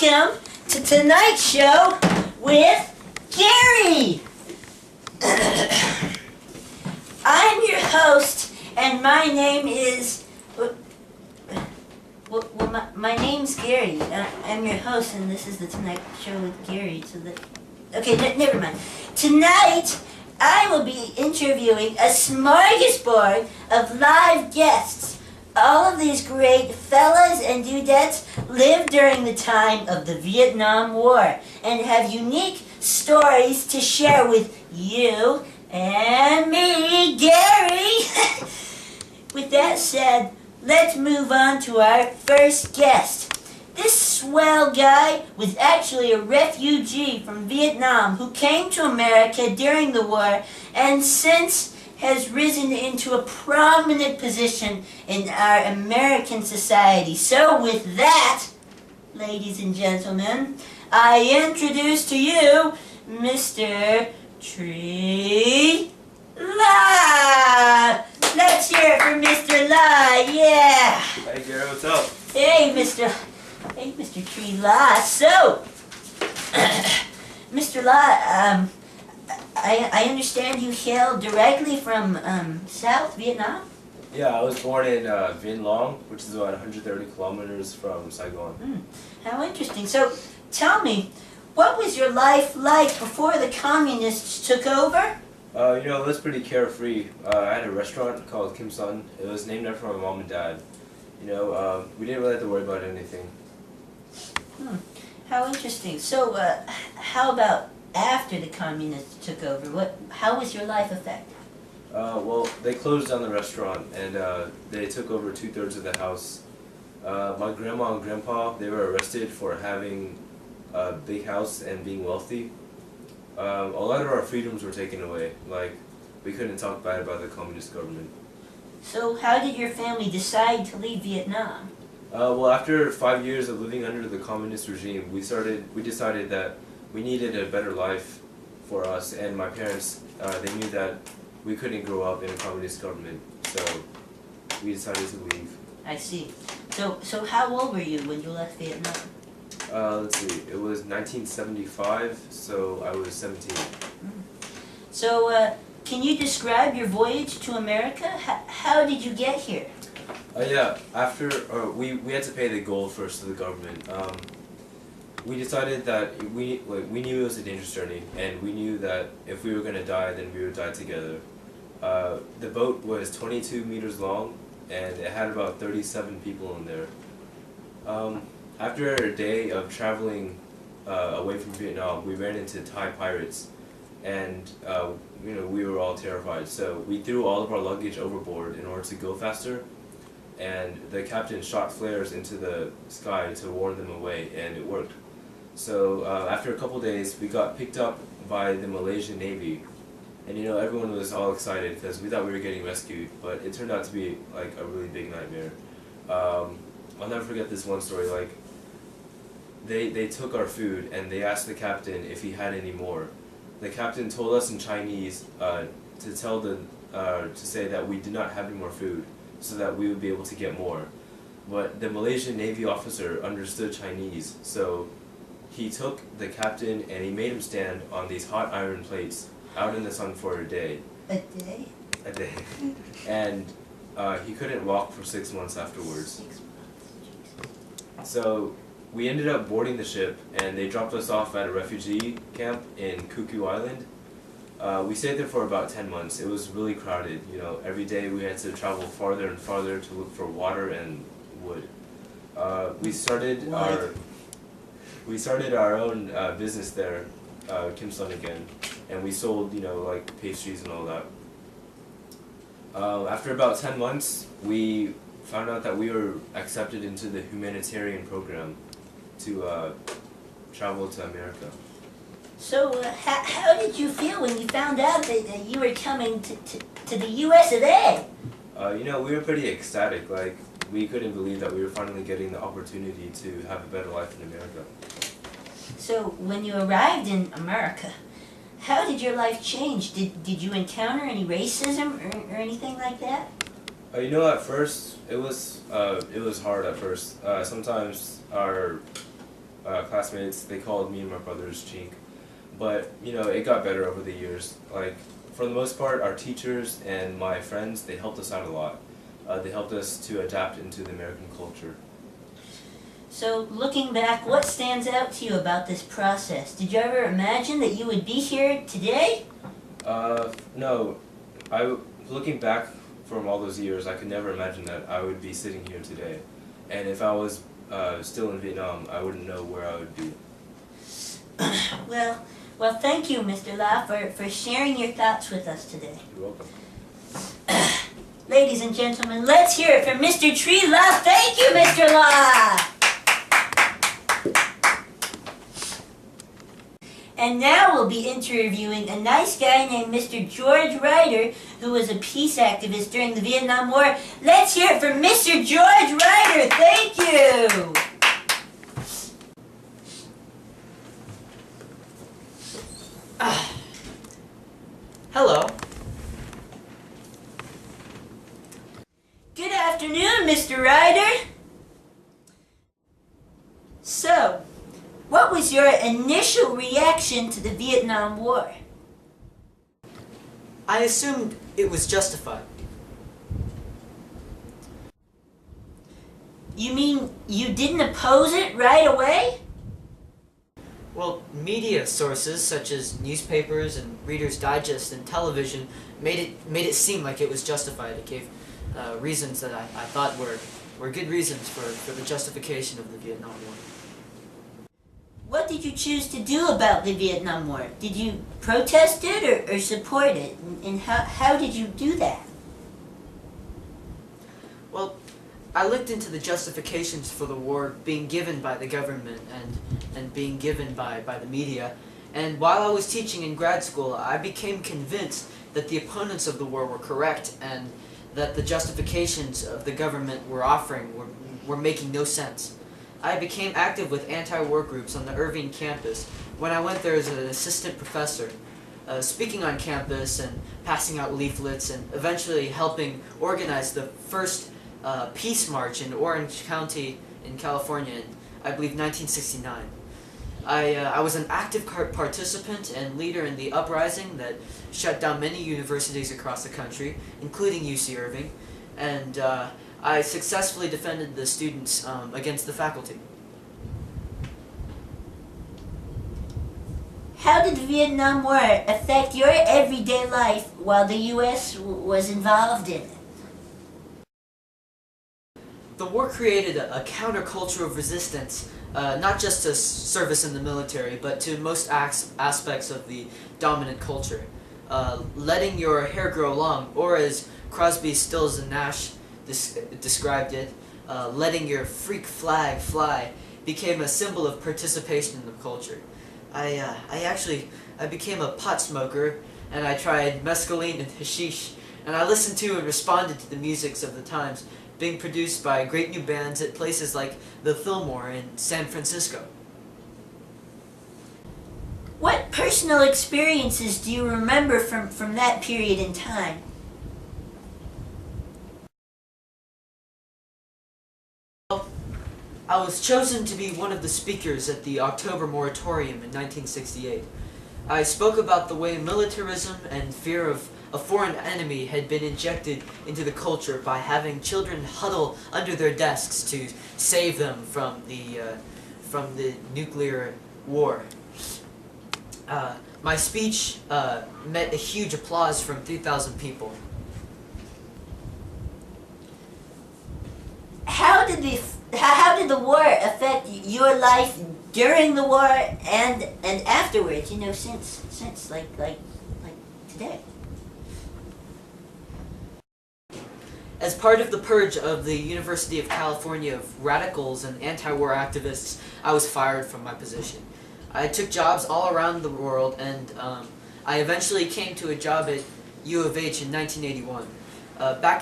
Welcome to tonight's show with Gary. I'm your host, and my name is. My name's Gary. I'm your host, and this is the Tonight Show with Gary. Okay, never mind. Tonight, I will be interviewing a smorgasbord of live guests. All of these great fellas and dudettes lived during the time of the Vietnam War and have unique stories to share with you and me, Gary. With that said, let's move on to our first guest. This swell guy was actually a refugee from Vietnam who came to America during the war and since has risen into a prominent position in our American society. So with that, ladies and gentlemen, I introduce to you Mr. Tree La. Let's hear it for Mr. La, yeah. Hey Gary, what's up? Hey, Mr. Tree La. So, Mr. La, I understand you hail directly from South Vietnam? Yeah, I was born in Vinh Long, which is about 130 kilometers from Saigon. How interesting. So, tell me, what was your life like before the communists took over? It was pretty carefree. I had a restaurant called Kim Sun. It was named after my mom and dad. We didn't really have to worry about anything. How interesting. So, how about after the communists took over? How was your life affected? Well, they closed down the restaurant and they took over 2/3 of the house. My grandma and grandpa, they were arrested for having a big house and being wealthy. A lot of our freedoms were taken away. Like, we couldn't talk bad about the communist government. So how did your family decide to leave Vietnam? Well, after 5 years of living under the communist regime, we decided that we needed a better life for us, and my parents, they knew that we couldn't grow up in a communist government, so we decided to leave. I see. So how old were you when you left Vietnam? Let's see, it was 1975, so I was 17. So, can you describe your voyage to America? How did you get here? Yeah, after, we had to pay the gold first to the government. We decided that we knew it was a dangerous journey, and we knew that if we were going to die, then we would die together. The boat was 22 meters long, and it had about 37 people in there. After a day of traveling away from Vietnam, we ran into Thai pirates, and we were all terrified. So we threw all of our luggage overboard in order to go faster, and the captain shot flares into the sky to warn them away, and it worked. So after a couple days, we got picked up by the Malaysian Navy, and everyone was all excited because we thought we were getting rescued, but it turned out to be like a really big nightmare. I'll never forget this one story. Like, they took our food and they asked the captain if he had any more. The captain told us in Chinese to say that we did not have any more food, so that we would be able to get more. But the Malaysian Navy officer understood Chinese, so he took the captain and he made him stand on these hot iron plates out in the sun for a day. A day? A day. And he couldn't walk for 6 months afterwards. 6 months. So we ended up boarding the ship, and they dropped us off at a refugee camp in Cuckoo Island. We stayed there for about 10 months. It was really crowded. Every day we had to travel farther and farther to look for water and wood. We started our own business there, Kim Sun again, and we sold like pastries and all that. After about 10 months, we found out that we were accepted into the humanitarian program to travel to America. So, how did you feel when you found out that you were coming to the U.S. of A? We were pretty ecstatic. Like, we couldn't believe that we were finally getting the opportunity to have a better life in America. So, when you arrived in America, how did your life change? Did you encounter any racism or anything like that? At first it was hard at first. Sometimes classmates, they called me and my brothers Chink. But, you know, it got better over the years. Like, for the most part, our teachers and my friends, they helped us out a lot. They helped us to adapt into the American culture. So, looking back, what stands out to you about this process? Did you ever imagine that you would be here today? No. Looking back from all those years, I could never imagine that I would be sitting here today. And if I was still in Vietnam, I wouldn't know where I would be. Well, thank you, Mr. La, for sharing your thoughts with us today. You're welcome. Ladies and gentlemen, let's hear it for Mr. Tree La. Thank you, Mr. La! And now we'll be interviewing a nice guy named Mr. George Ryder, who was a peace activist during the Vietnam War. Let's hear it for Mr. George Ryder. Thank you! Hello. Good afternoon, Mr. Ryder. So, what was your initial reaction to the Vietnam War? I assumed it was justified. You mean you didn't oppose it right away? Well, media sources such as newspapers and Reader's Digest and television made it seem like it was justified. It gave reasons that I thought were good reasons for the justification of the Vietnam War. What did you choose to do about the Vietnam War? Did you protest it or support it? And how did you do that? Well, I looked into the justifications for the war being given by the government and being given by the media, and while I was teaching in grad school, I became convinced that the opponents of the war were correct and that the justifications of the government were offering were making no sense. I became active with anti-war groups on the Irving campus when I went there as an assistant professor, speaking on campus and passing out leaflets and eventually helping organize the first Peace March in Orange County in California in, I believe, 1969. I was an active participant and leader in the uprising that shut down many universities across the country, including UC Irving, and I successfully defended the students against the faculty. How did the Vietnam War affect your everyday life while the U.S. was involved in it? The war created a counterculture of resistance, not just to service in the military, but to most aspects of the dominant culture. Letting your hair grow long, or as Crosby, Stills, and Nash described it, letting your freak flag fly became a symbol of participation in the culture. I became a pot smoker, and I tried mescaline and hashish, and I listened to and responded to the musics of the times, being produced by great new bands at places like the Fillmore in San Francisco. What personal experiences do you remember from that period in time? I was chosen to be one of the speakers at the October Moratorium in 1968. I spoke about the way militarism and fear of a foreign enemy had been injected into the culture by having children huddle under their desks to save them from the nuclear war. My speech met a huge applause from 3,000 people. How did the war affect your life during the war and afterwards? You know, since like today. As part of the purge of the University of California of radicals and anti-war activists, I was fired from my position. I took jobs all around the world, and I eventually came to a job at U of H in 1981. Back